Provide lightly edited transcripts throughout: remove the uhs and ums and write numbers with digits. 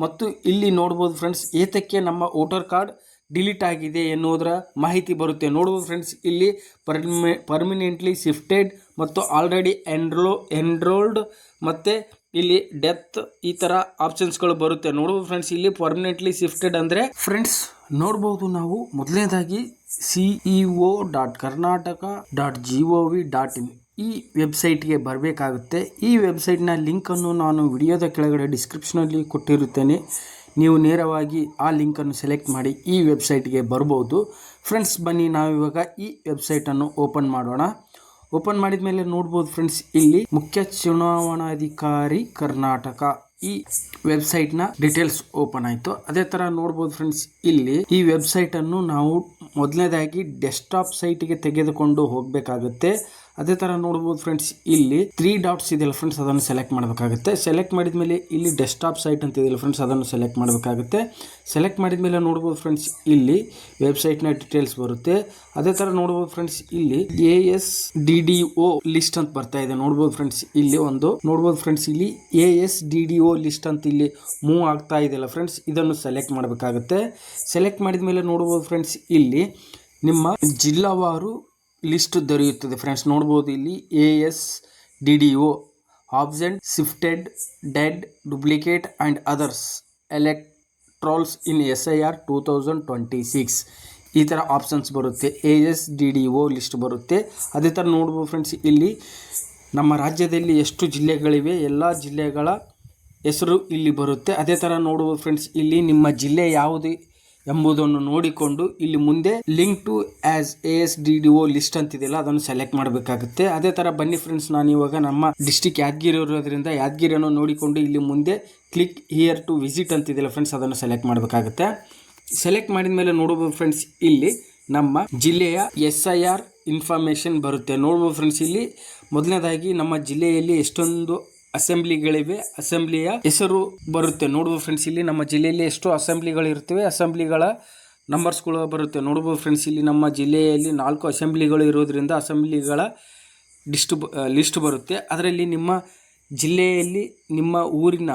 ಮತ್ತು ಇಲ್ಲಿ ನೋಡ್ಬೋದು ಫ್ರೆಂಡ್ಸ್, ಏತಕ್ಕೆ ನಮ್ಮ ವೋಟರ್ ಕಾರ್ಡ್ ಡಿಲೀಟ್ ಆಗಿದೆ ಎನ್ನುವುದರ ಮಾಹಿತಿ ಬರುತ್ತೆ. ನೋಡ್ಬೋದು ಫ್ರೆಂಡ್ಸ್, ಇಲ್ಲಿ ಪರ್ಮನೆಂಟ್ಲಿ ಶಿಫ್ಟೆಡ್ ಮತ್ತು ಆಲ್ರೆಡಿ ಎನ್ರೋಲ್ಡ್ ಮತ್ತು ಇಲ್ಲಿ ಡೆತ್ ಈ ಥರ ಆಪ್ಷನ್ಸ್ಗಳು ಬರುತ್ತೆ. ನೋಡ್ಬೋದು ಫ್ರೆಂಡ್ಸ್, ಇಲ್ಲಿ ಪರ್ಮನೆಂಟ್ಲಿ ಶಿಫ್ಟೆಡ್ ಅಂದರೆ ಫ್ರೆಂಡ್ಸ್ ನೋಡ್ಬೋದು ನಾವು ಮೊದಲನೇದಾಗಿ ceo.karnataka.gov.in ಈ ವೆಬ್ಸೈಟ್ಗೆ ಬರಬೇಕಾಗುತ್ತೆ. ಈ ವೆಬ್ಸೈಟ್ನ ಲಿಂಕನ್ನು ನಾನು ವಿಡಿಯೋದ ಕೆಳಗಡೆ ಡಿಸ್ಕ್ರಿಪ್ಷನಲ್ಲಿ ಕೊಟ್ಟಿರುತ್ತೇನೆ. ನೀವು ನೇರವಾಗಿ ಆ ಲಿಂಕನ್ನು ಸೆಲೆಕ್ಟ್ ಮಾಡಿ ಈ ವೆಬ್ಸೈಟ್ಗೆ ಬರ್ಬೋದು. ಫ್ರೆಂಡ್ಸ್ ಬನ್ನಿ, ನಾವಿವಾಗ ಈ ವೆಬ್ಸೈಟನ್ನು ಓಪನ್ ಮಾಡೋಣ. ಓಪನ್ ಮಾಡಿದ ಮೇಲೆ ನೋಡ್ಬೋದು ಫ್ರೆಂಡ್ಸ್, ಇಲ್ಲಿ ಮುಖ್ಯ ಚುನಾವಣಾಧಿಕಾರಿ ಕರ್ನಾಟಕ ಈ ವೆಬ್ಸೈಟ್ನ ಡೀಟೇಲ್ಸ್ ಓಪನ್ ಆಯಿತು. ಅದೇ ಥರ ನೋಡ್ಬೋದು ಫ್ರೆಂಡ್ಸ್, ಇಲ್ಲಿ ಈ ವೆಬ್ಸೈಟನ್ನು ನಾವು ಮೊದಲನೇದಾಗಿ ಡೆಸ್ಕ್ಟಾಪ್ ಸೈಟ್ಗೆ ತೆಗೆದುಕೊಂಡು ಹೋಗಬೇಕಾಗುತ್ತೆ. ಅದೇ ಥರ ನೋಡ್ಬೋದು ಫ್ರೆಂಡ್ಸ್, ಇಲ್ಲಿ 3 ಡಾಟ್ಸ್ ಇದೆಯಲ್ಲ ಫ್ರೆಂಡ್ಸ್, ಅದನ್ನು ಸೆಲೆಕ್ಟ್ ಮಾಡಬೇಕಾಗುತ್ತೆ. ಸೆಲೆಕ್ಟ್ ಮಾಡಿದ ಮೇಲೆ ಇಲ್ಲಿ ಡೆಸ್ಕ್ಟಾಪ್ ಸೈಟ್ ಅಂತ ಇದೆಯಲ್ಲ ಫ್ರೆಂಡ್ಸ್, ಅದನ್ನು ಸೆಲೆಕ್ಟ್ ಮಾಡಬೇಕಾಗುತ್ತೆ. ಸೆಲೆಕ್ಟ್ ಮಾಡಿದ ಮೇಲೆ ನೋಡ್ಬೋದು ಫ್ರೆಂಡ್ಸ್, ಇಲ್ಲಿ ವೆಬ್ಸೈಟ್ನ ಡೀಟೇಲ್ಸ್ ಬರುತ್ತೆ. ಅದೇ ಥರ ನೋಡ್ಬೋದು ಫ್ರೆಂಡ್ಸ್, ಇಲ್ಲಿ ASDDO ಲಿಸ್ಟ್ ಅಂತ ಬರ್ತಾ ಇದೆ. ನೋಡ್ಬೋದು ಫ್ರೆಂಡ್ಸ್, ಇಲ್ಲಿ ನೋಡ್ಬೋದು ಫ್ರೆಂಡ್ಸ್, ಇಲ್ಲಿ ASDDO ಲಿಸ್ಟ್ ಅಂತ ಇಲ್ಲಿ ಮೂವ್ ಆಗ್ತಾ ಇದೆಯಲ್ಲ ಫ್ರೆಂಡ್ಸ್, ಇದನ್ನು ಸೆಲೆಕ್ಟ್ ಮಾಡಬೇಕಾಗುತ್ತೆ. ಸೆಲೆಕ್ಟ್ ಮಾಡಿದ ಮೇಲೆ ನೋಡ್ಬೋದು ಫ್ರೆಂಡ್ಸ್, ಇಲ್ಲಿ ನಿಮ್ಮ ಜಿಲ್ಲಾವಾರು ಲಿಸ್ಟ್ ದೊರೆಯುತ್ತದೆ ಫ್ರೆಂಡ್ಸ್. ನೋಡ್ಬೋದು ಇಲ್ಲಿ ASDDO absent, shifted, dead, duplicate and others electorals in SIR 2026 ಈ ಥರ ಆಪ್ಷನ್ಸ್ ಬರುತ್ತೆ. ASDDO ಲಿಸ್ಟ್ ಬರುತ್ತೆ. ಅದೇ ಥರ ನೋಡ್ಬೋದು ಫ್ರೆಂಡ್ಸ್, ಇಲ್ಲಿ ನಮ್ಮ ರಾಜ್ಯದಲ್ಲಿ ಎಷ್ಟು ಜಿಲ್ಲೆಗಳಿವೆ ಎಲ್ಲ ಜಿಲ್ಲೆಗಳ ಹೆಸರು ಇಲ್ಲಿ ಬರುತ್ತೆ. ಅದೇ ಥರ ನೋಡ್ಬೋದು ಫ್ರೆಂಡ್ಸ್, ಇಲ್ಲಿ ನಿಮ್ಮ ಜಿಲ್ಲೆ ಯಾವುದು ಎಂಬುದನ್ನು ನೋಡಿಕೊಂಡು ಇಲ್ಲಿ ಮುಂದೆ link to as ASDDO list ಅಂತಿದೆಯಲ್ಲ ಅದನ್ನು ಸೆಲೆಕ್ಟ್ ಮಾಡಬೇಕಾಗುತ್ತೆ. ಅದೇ ಥರ ಬನ್ನಿ ಫ್ರೆಂಡ್ಸ್, ನಾನು ಇವಾಗ ನಮ್ಮ ಡಿಸ್ಟಿಕ್ ಯಾದಗಿರಿ ಇರೋದ್ರಿಂದ ಯಾದಗಿರಿಯನ್ನು ನೋಡಿಕೊಂಡು ಇಲ್ಲಿ ಮುಂದೆ ಕ್ಲಿಕ್ ಹಿಯರ್ ಟು ವಿಸಿಟ್ ಅಂತಿದೆಯಲ್ಲ ಫ್ರೆಂಡ್ಸ್, ಅದನ್ನು ಸೆಲೆಕ್ಟ್ ಮಾಡಬೇಕಾಗುತ್ತೆ. ಸೆಲೆಕ್ಟ್ ಮಾಡಿದ ಮೇಲೆ ನೋಡ್ಬೋದು ಫ್ರೆಂಡ್ಸ್, ಇಲ್ಲಿ ನಮ್ಮ ಜಿಲ್ಲೆಯ SIR ಇನ್ಫಾರ್ಮೇಷನ್ ಬರುತ್ತೆ. ನೋಡ್ಬೋದು ಫ್ರೆಂಡ್ಸ್, ಇಲ್ಲಿ ಮೊದಲನೇದಾಗಿ ನಮ್ಮ ಜಿಲ್ಲೆಯಲ್ಲಿ ಎಷ್ಟೊಂದು ಅಸೆಂಬ್ಲಿಗಳಿವೆ, ಅಸೆಂಬ್ಲಿಯ ಹೆಸರು ಬರುತ್ತೆ. ನೋಡ್ಬೋದು ಫ್ರೆಂಡ್ಸ್, ಇಲ್ಲಿ ನಮ್ಮ ಜಿಲ್ಲೆಯಲ್ಲಿ ಎಷ್ಟು ಅಸೆಂಬ್ಲಿಗಳು ಇರ್ತವೆ, ಅಸೆಂಬ್ಲಿಗಳ ನಂಬರ್ಸ್ಗಳು ಬರುತ್ತೆ. ನೋಡ್ಬೋದು ಫ್ರೆಂಡ್ಸ್, ಇಲ್ಲಿ ನಮ್ಮ ಜಿಲ್ಲೆಯಲ್ಲಿ 4 ಅಸೆಂಬ್ಲಿಗಳು ಇರೋದ್ರಿಂದ ಅಸೆಂಬ್ಲಿಗಳ ಲಿಸ್ಟ್ ಬರುತ್ತೆ. ಅದರಲ್ಲಿ ನಿಮ್ಮ ಜಿಲ್ಲೆಯಲ್ಲಿ ನಿಮ್ಮ ಊರಿನ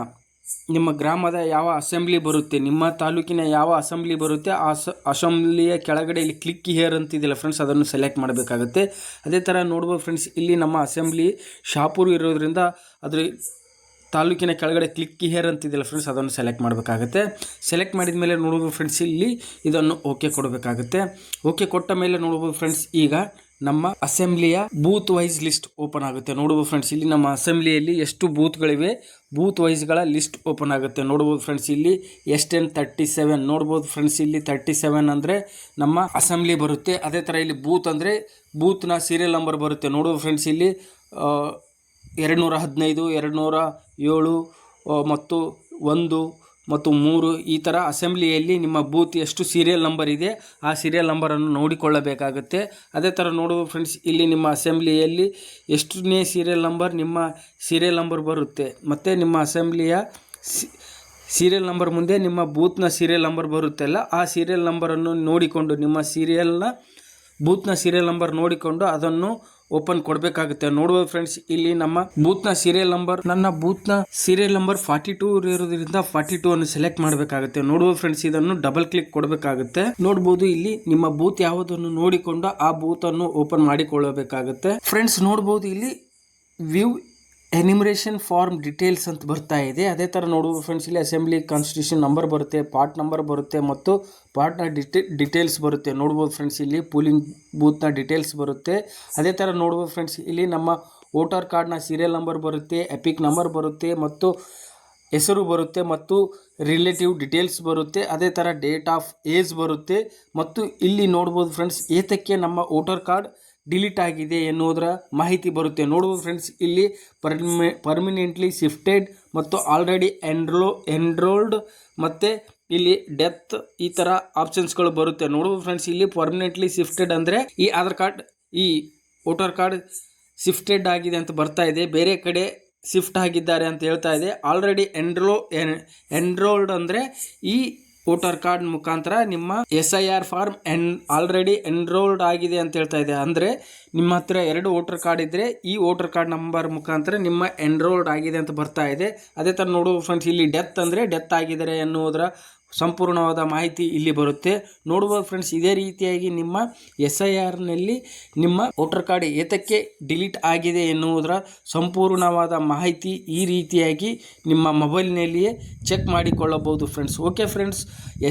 ನಿಮ್ಮ ಗ್ರಾಮದ ಯಾವ ಅಸೆಂಬ್ಲಿ ಬರುತ್ತೆ, ನಿಮ್ಮ ತಾಲೂಕಿನ ಯಾವ ಅಸೆಂಬ್ಲಿ ಬರುತ್ತೆ, ಆ ಅಸೆಂಬ್ಲಿಯ ಕೆಳಗಡೆ ಇಲ್ಲಿ ಕ್ಲಿಕ್ ಹಿಯರ್ ಅಂತಿದೆಯಲ್ಲ ಫ್ರೆಂಡ್ಸ್, ಅದನ್ನು ಸೆಲೆಕ್ಟ್ ಮಾಡಬೇಕಾಗುತ್ತೆ. ಅದೇ ಥರ ನೋಡ್ಬೋದು ಫ್ರೆಂಡ್ಸ್, ಇಲ್ಲಿ ನಮ್ಮ ಅಸೆಂಬ್ಲಿ ಶಾಪೂರು ಇರೋದ್ರಿಂದ ಅದ್ರ ತಾಲೂಕಿನ ಕೆಳಗಡೆ ಕ್ಲಿಕ್ ಹಿಯರ್ ಅಂತಿದೆಯಲ್ಲ ಫ್ರೆಂಡ್ಸ್, ಅದನ್ನು ಸೆಲೆಕ್ಟ್ ಮಾಡಬೇಕಾಗುತ್ತೆ. ಸೆಲೆಕ್ಟ್ ಮಾಡಿದ ಮೇಲೆ ನೋಡ್ಬೋದು ಫ್ರೆಂಡ್ಸ್, ಇಲ್ಲಿ ಇದನ್ನು ಓಕೆ ಕೊಡಬೇಕಾಗುತ್ತೆ. ಓಕೆ ಕೊಟ್ಟ ಮೇಲೆ ನೋಡ್ಬೋದು ಫ್ರೆಂಡ್ಸ್, ಈಗ ನಮ್ಮ ಅಸೆಂಬ್ಲಿಯ ಬೂತ್ ವೈಸ್ ಲಿಸ್ಟ್ ಓಪನ್ ಆಗುತ್ತೆ. ನೋಡ್ಬೋದು ಫ್ರೆಂಡ್ಸ್, ಇಲ್ಲಿ ನಮ್ಮ ಅಸೆಂಬ್ಲಿಯಲ್ಲಿ ಎಷ್ಟು ಬೂತ್ಗಳಿವೆ, ಬೂತ್ ವೈಸ್ಗಳ ಲಿಸ್ಟ್ ಓಪನ್ ಆಗುತ್ತೆ. ನೋಡ್ಬೋದು ಫ್ರೆಂಡ್ಸ್, ಇಲ್ಲಿ SN 37 ನೋಡ್ಬೋದು ಫ್ರೆಂಡ್ಸ್, ಇಲ್ಲಿ 37 ಅಂದರೆ ನಮ್ಮ ಅಸೆಂಬ್ಲಿ ಬರುತ್ತೆ. ಅದೇ ಥರ ಇಲ್ಲಿ ಬೂತ್ ಅಂದರೆ ಬೂತ್ನ ಸೀರಿಯಲ್ ನಂಬರ್ ಬರುತ್ತೆ. ನೋಡ್ಬೋದು ಫ್ರೆಂಡ್ಸ್, ಇಲ್ಲಿ 215, 207 ಮತ್ತು 1 ಮತ್ತು 3 ಈ ಥರ ಅಸೆಂಬ್ಲಿಯಲ್ಲಿ ನಿಮ್ಮ ಬೂತ್ ಎಷ್ಟು ಸೀರಿಯಲ್ ನಂಬರ್ ಇದೆ ಆ ಸೀರಿಯಲ್ ನಂಬರನ್ನು ನೋಡಿಕೊಳ್ಳಬೇಕಾಗುತ್ತೆ. ಅದೇ ಥರ ನೋಡುವ ಫ್ರೆಂಡ್ಸ್, ಇಲ್ಲಿ ನಿಮ್ಮ ಅಸೆಂಬ್ಲಿಯಲ್ಲಿ ಎಷ್ಟನೇ ಸೀರಿಯಲ್ ನಂಬರ್ ನಿಮ್ಮ ಸೀರಿಯಲ್ ನಂಬರ್ ಬರುತ್ತೆ ಮತ್ತು ನಿಮ್ಮ ಅಸೆಂಬ್ಲಿಯ ಸೀರಿಯಲ್ ನಂಬರ್ ಮುಂದೆ ನಿಮ್ಮ ಬೂತ್ನ ಸೀರಿಯಲ್ ನಂಬರ್ ಬರುತ್ತಲ್ಲ, ಆ ಸೀರಿಯಲ್ ನಂಬರನ್ನು ನೋಡಿಕೊಂಡು ನಿಮ್ಮ ಬೂತ್ನ ಸೀರಿಯಲ್ ನಂಬರ್ ನೋಡಿಕೊಂಡು ಅದನ್ನು ಓಪನ್ ಕೊಡಬೇಕಾಗುತ್ತೆ. ನೋಡುವ ಫ್ರೆಂಡ್ಸ್, ಇಲ್ಲಿ ನಮ್ಮ ಬೂತ್ನ ಸೀರಿಯಲ್ ನಂಬರ್, ನನ್ನ ಬೂತ್ನ ಸೀರಿಯಲ್ ನಂಬರ್ 42 ಇರೋದ್ರಿಂದ 42 ಅನ್ನು ಸೆಲೆಕ್ಟ್ ಮಾಡಬೇಕಾಗುತ್ತೆ. ನೋಡುವ ಫ್ರೆಂಡ್ಸ್, ಇದನ್ನು ಡಬಲ್ ಕ್ಲಿಕ್ ಕೊಡಬೇಕಾಗುತ್ತೆ. ನೋಡ್ಬೋದು, ಇಲ್ಲಿ ನಿಮ್ಮ ಬೂತ್ ಯಾವುದನ್ನು ನೋಡಿಕೊಂಡು ಆ ಬೂತ್ ಅನ್ನು ಓಪನ್ ಮಾಡಿಕೊಳ್ಳಬೇಕಾಗುತ್ತೆ. ಫ್ರೆಂಡ್ಸ್ ನೋಡ್ಬೋದು, ಇಲ್ಲಿ ವ್ಯೂ ಎನಿಮರೇಷನ್ ಫಾರ್ಮ್ ಡೀಟೇಲ್ಸ್ ಅಂತ ಬರ್ತಾ ಇದೆ. ಅದೇ ಥರ ನೋಡುವ ಫ್ರೆಂಡ್ಸ್, ಇಲ್ಲಿ ಅಸೆಂಬ್ಲಿ ಕಾನ್ಸ್ಟಿಟ್ಯೂಷನ್ ನಂಬರ್ ಬರುತ್ತೆ, ಪಾರ್ಟ್ ನಂಬರ್ ಬರುತ್ತೆ ಮತ್ತು ಪಾರ್ಟ್ನ ಡೀಟೇಲ್ಸ್ ಬರುತ್ತೆ. ನೋಡ್ಬೋದು ಫ್ರೆಂಡ್ಸ್, ಇಲ್ಲಿ ಪೂಲಿಂಗ್ ಬೂತ್ನ ಡೀಟೇಲ್ಸ್ ಬರುತ್ತೆ. ಅದೇ ಥರ ನೋಡ್ಬೋದು ಫ್ರೆಂಡ್ಸ್, ಇಲ್ಲಿ ನಮ್ಮ ವೋಟರ್ ಕಾರ್ಡ್ನ ಸೀರಿಯಲ್ ನಂಬರ್ ಬರುತ್ತೆ, ಎಪಿಕ್ ನಂಬರ್ ಬರುತ್ತೆ ಮತ್ತು ಹೆಸರು ಬರುತ್ತೆ ಮತ್ತು ರಿಲೇಟಿವ್ ಡೀಟೇಲ್ಸ್ ಬರುತ್ತೆ. ಅದೇ ಥರ ಡೇಟ್ ಆಫ್ ಏಜ್ ಬರುತ್ತೆ ಮತ್ತು ಇಲ್ಲಿ ನೋಡ್ಬೋದು ಫ್ರೆಂಡ್ಸ್, ಏತಕ್ಕೆ ನಮ್ಮ ವೋಟರ್ ಕಾರ್ಡ್ ಡಿಲೀಟ್ ಆಗಿದೆ ಎನ್ನುವುದರ ಮಾಹಿತಿ ಬರುತ್ತೆ. ನೋಡ್ಬೋದು ಫ್ರೆಂಡ್ಸ್, ಇಲ್ಲಿ ಪರ್ಮನೆಂಟ್ಲಿ ಶಿಫ್ಟೆಡ್ ಮತ್ತು ಆಲ್ರೆಡಿ ಎನ್ರೋಲ್ಡ್ ಮತ್ತು ಇಲ್ಲಿ ಡೆತ್ ಈ ಥರ ಆಪ್ಷನ್ಸ್ಗಳು ಬರುತ್ತೆ. ನೋಡ್ಬೋದು ಫ್ರೆಂಡ್ಸ್, ಇಲ್ಲಿ ಪರ್ಮನೆಂಟ್ಲಿ ಶಿಫ್ಟೆಡ್ ಅಂದರೆ ಈ ಆಧಾರ್ ಕಾರ್ಡ್, ಈ ವೋಟರ್ ಕಾರ್ಡ್ ಶಿಫ್ಟೆಡ್ ಆಗಿದೆ ಅಂತ ಬರ್ತಾ ಇದೆ, ಬೇರೆ ಕಡೆ ಶಿಫ್ಟ್ ಆಗಿದ್ದಾರೆ ಅಂತ ಹೇಳ್ತಾ ಇದೆ. ಆಲ್ರೆಡಿ ಎನ್ರೋಲ್ಡ್ ಅಂದರೆ ಈ ವೋಟರ್ ಕಾರ್ಡ್ ಮುಖಾಂತರ ನಿಮ್ಮ SIR ಫಾರ್ಮ್ ಆಲ್ರೆಡಿ ಎನ್ರೋಲ್ಡ್ ಆಗಿದೆ ಅಂತ ಹೇಳ್ತಾ ಇದೆ. ಅಂದರೆ ನಿಮ್ಮ ಹತ್ರ 2 ವೋಟರ್ ಕಾರ್ಡ್ ಇದ್ದರೆ ಈ ವೋಟರ್ ಕಾರ್ಡ್ ನಂಬರ್ ಮುಖಾಂತರ ನಿಮ್ಮ ಎನ್ರೋಲ್ಡ್ ಆಗಿದೆ ಅಂತ ಬರ್ತಾ ಇದೆ. ಅದೇ ಥರ ನೋಡುವ ಫ್ರೆಂಡ್ಸ್, ಇಲ್ಲಿ ಡೆತ್ ಅಂದರೆ ಡೆತ್ ಆಗಿದ್ದಾರೆ ಎನ್ನುವುದರ ಸಂಪೂರ್ಣವಾದ ಮಾಹಿತಿ ಇಲ್ಲಿ ಬರುತ್ತೆ. ನೋಡುವ ಫ್ರೆಂಡ್ಸ್, ಇದೇ ರೀತಿಯಾಗಿ ನಿಮ್ಮ SIRನಲ್ಲಿ ನಿಮ್ಮ ವೋಟರ್ ಕಾರ್ಡ್ ಏತಕ್ಕೆ ಡಿಲೀಟ್ ಆಗಿದೆ ಎನ್ನುವುದರ ಸಂಪೂರ್ಣವಾದ ಮಾಹಿತಿ ಈ ರೀತಿಯಾಗಿ ನಿಮ್ಮ ಮೊಬೈಲ್ನಲ್ಲಿಯೇ ಚೆಕ್ ಮಾಡಿಕೊಳ್ಳಬಹುದು ಫ್ರೆಂಡ್ಸ್. ಓಕೆ ಫ್ರೆಂಡ್ಸ್,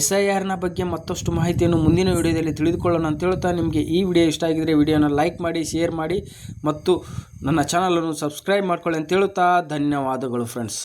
SIRನ ಬಗ್ಗೆ ಮತ್ತಷ್ಟು ಮಾಹಿತಿಯನ್ನು ಮುಂದಿನ ವಿಡಿಯೋದಲ್ಲಿ ತಿಳಿದುಕೊಳ್ಳೋಣ ಅಂತ ಹೇಳ್ತಾ, ನಿಮಗೆ ಈ ವಿಡಿಯೋ ಇಷ್ಟ ಆಗಿದರೆ ವಿಡಿಯೋನ ಲೈಕ್ ಮಾಡಿ, ಶೇರ್ ಮಾಡಿ ಮತ್ತು ನನ್ನ ಚಾನಲನ್ನು ಸಬ್ಸ್ಕ್ರೈಬ್ ಮಾಡ್ಕೊಳ್ಳಿ ಅಂತ ಹೇಳುತ್ತಾ ಧನ್ಯವಾದಗಳು ಫ್ರೆಂಡ್ಸ್.